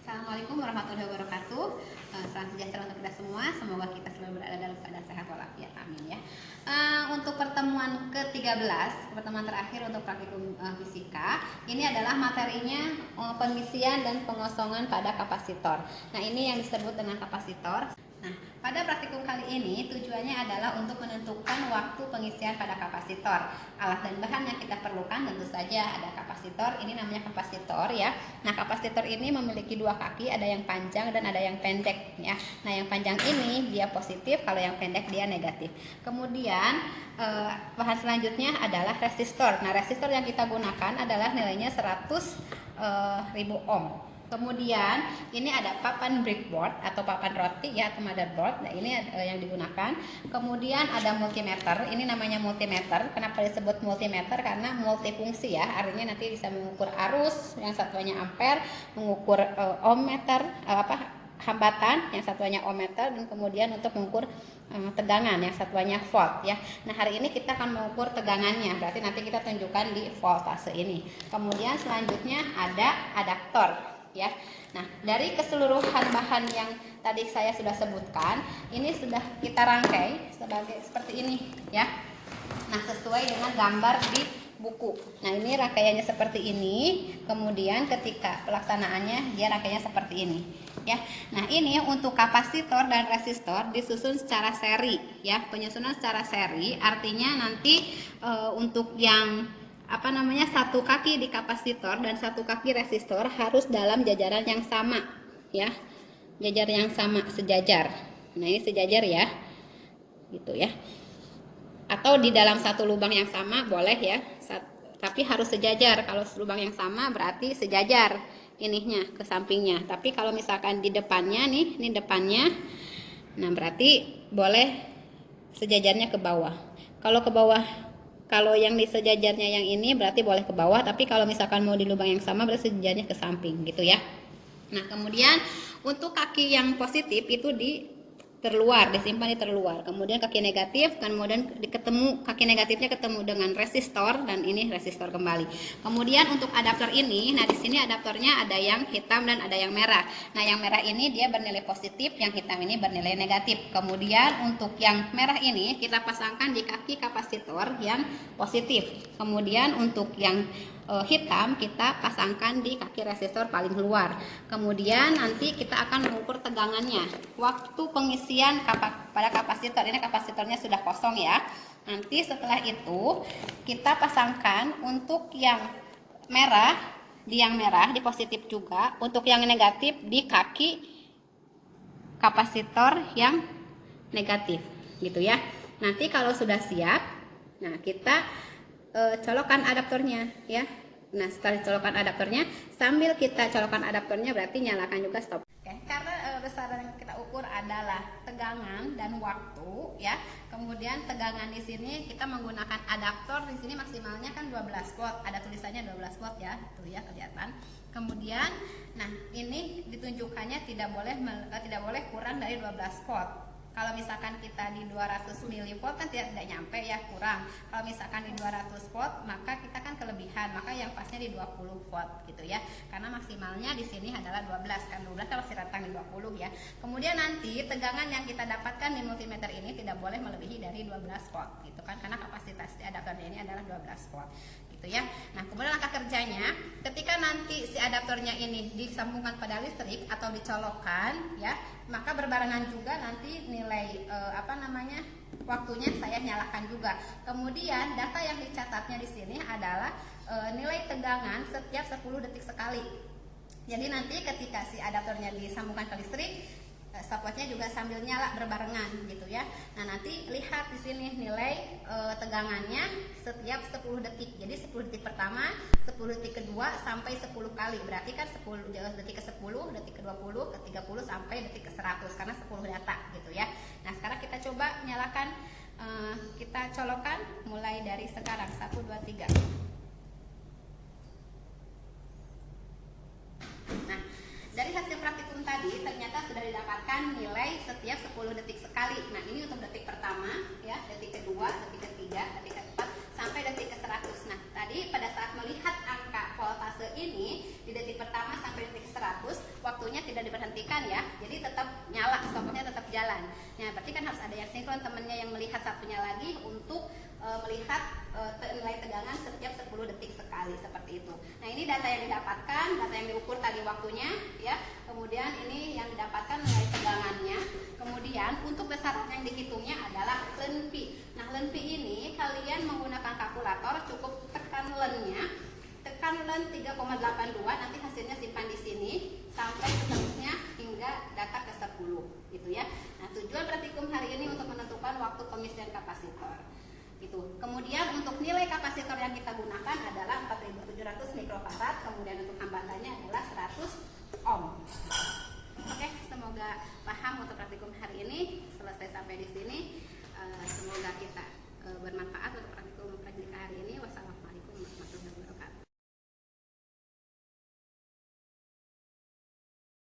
Assalamualaikum warahmatullahi wabarakatuh. Salam sejahtera untuk kita semua. Semoga kita selalu berada dalam keadaan sehat walafiat. Amin ya. Untuk pertemuan ke-13, pertemuan terakhir untuk praktikum fisika, ini adalah materinya pengisian dan pengosongan pada kapasitor. Nah, ini yang disebut dengan kapasitor. Nah, pada praktikum kali ini tujuannya adalah untuk menentukan waktu pengisian pada kapasitor. Alat dan bahan yang kita perlukan tentu saja ada kapasitor, ini namanya kapasitor ya. Nah, kapasitor ini memiliki dua kaki, ada yang panjang dan ada yang pendek ya. Nah, yang panjang ini dia positif, kalau yang pendek dia negatif. Kemudian bahan selanjutnya adalah resistor. Nah, resistor yang kita gunakan adalah nilainya 100.000 ohm. Kemudian ini ada papan breadboard atau papan roti ya, atau motherboard. Nah, ini yang digunakan. Kemudian ada multimeter. Ini namanya multimeter. Kenapa disebut multimeter? Karena multifungsi ya. Artinya nanti bisa mengukur arus, yang satunya ampere, mengukur ohmmeter, hambatan, yang satunya ohmmeter, dan kemudian untuk mengukur tegangan, yang satunya volt ya. Nah, hari ini kita akan mengukur tegangannya, berarti nanti kita tunjukkan di voltase ini. Kemudian selanjutnya ada adaptor ya. Nah, dari keseluruhan bahan yang tadi saya sudah sebutkan, ini sudah kita rangkai seperti ini ya. Nah, sesuai dengan gambar di buku. Nah, ini rangkaiannya seperti ini. Kemudian ketika pelaksanaannya dia rangkaiannya seperti ini ya. Nah, ini untuk kapasitor dan resistor disusun secara seri ya. Penyusunan secara seri artinya nanti untuk yang satu kaki di kapasitor dan satu kaki resistor harus dalam jajaran yang sama ya, jajar yang sama, sejajar. Nah, ini sejajar ya, gitu ya, atau di dalam satu lubang yang sama boleh ya, tapi harus sejajar. Kalau lubang yang sama berarti sejajar ininya ke sampingnya, tapi kalau misalkan di depannya nih, ini depannya, nah berarti boleh sejajarnya ke bawah. Kalau ke bawah, kalau yang di sejajarnya yang ini berarti boleh ke bawah, tapi kalau misalkan mau di lubang yang sama berarti sejajarnya ke samping gitu ya. Nah, kemudian untuk kaki yang positif itu terluar, disimpan di terluar. Kemudian kaki negatif, kemudian kaki negatifnya ketemu dengan resistor, dan ini resistor kembali. Kemudian untuk adaptor ini, nah di sini adaptornya ada yang hitam dan ada yang merah. Nah, yang merah ini dia bernilai positif, yang hitam ini bernilai negatif. Kemudian untuk yang merah ini kita pasangkan di kaki kapasitor yang positif. Kemudian untuk yang hitam kita pasangkan di kaki resistor paling luar. Kemudian nanti kita akan mengukur tegangannya. Waktu pengisian pada kapasitor, ini kapasitornya sudah kosong ya. Nanti setelah itu kita pasangkan untuk yang merah, di positif juga, untuk yang negatif di kaki kapasitor yang negatif gitu ya. Nanti kalau sudah siap, nah kita colokan adaptornya ya. Nah, setelah colokan adaptornya, sambil kita colokan adaptornya berarti nyalakan juga stop. Oke, karena besaran yang kita ukur adalah tegangan dan waktu ya. Kemudian tegangan di sini kita menggunakan adaptor, di sini maksimalnya kan 12 volt. Ada tulisannya 12 volt ya, tuh ya kelihatan. Kemudian nah, ini ditunjukkannya tidak boleh kurang dari 12 volt. Kalau misalkan kita di 200 mV kan tidak nyampe ya, kurang. Kalau misalkan di 200 volt maka kita kan kelebihan, maka yang pasnya di 20 volt gitu ya. Karena maksimalnya di sini adalah 12, kan 12 kalau masih rentang di 20 ya. Kemudian nanti tegangan yang kita dapatkan di multimeter ini tidak boleh melebihi dari 12 volt gitu kan, karena kapasitas adaptornya ini adalah 12 volt gitu ya. Nah, kemudian langkah kerjanya ketika nanti si adaptornya ini disambungkan pada listrik atau dicolokkan ya, maka berbarengan juga nanti nilai waktunya saya nyalakan juga. Kemudian data yang dicatatnya di sini adalah nilai tegangan setiap 10 detik sekali. Jadi nanti ketika si adaptornya disambungkan ke listrik, stopwatchnya juga sambil nyala berbarengan gitu ya. Nah, nanti lihat di sini nilai tegangannya setiap 10 detik. Jadi 10 detik pertama, 10 detik kedua sampai 10 kali. Berarti kan 10 detik ke 10, detik ke 20, ke 30 sampai detik ke 100 karena 10 data gitu ya. Nah, sekarang kita coba nyalakan, kita colokan mulai dari sekarang 1 2 3. Nah, dari hasil praktikum tadi ternyata sudah didapatkan nilai setiap 10 detik sekali. Nah, ini untuk detik pertama ya, detik kedua, detik ketiga, detik keempat sampai detik ke 100. Nah, tadi pada saat melihat angka voltase ini di detik pertama sampai detik 100, waktunya tidak diberhentikan ya, jadi tetap nyala, stopwatchnya tetap jalan. Nah berarti kan harus ada yang sinkron, temennya yang melihat satunya lagi untuk melihat nilai tegangan setiap 10 detik sekali, seperti itu. Nah ini data yang didapatkan, data yang diukur tadi waktunya ya, kemudian ini yang didapatkan nilai tegangannya, kemudian untuk besaran yang dihitungnya adalah len pi. Nah len pi ini kalian menggunakan kalkulator, cukup tekan lennya, tekan len 3,82, nanti hasilnya simpan di sini sampai seterusnya hingga data ke 10 gitu ya. Nah tujuan praktikum hari ini untuk menentukan waktu pengisian kapasitor gitu. Kemudian untuk nilai kapasitor yang kita gunakan adalah 4700 mikrofarad, kemudian untuk hambatannya adalah 100 ohm. Oke, semoga paham untuk praktikum hari ini. Selesai sampai di sini. Semoga kita bermanfaat untuk praktikum hari ini. Wassalamualaikum.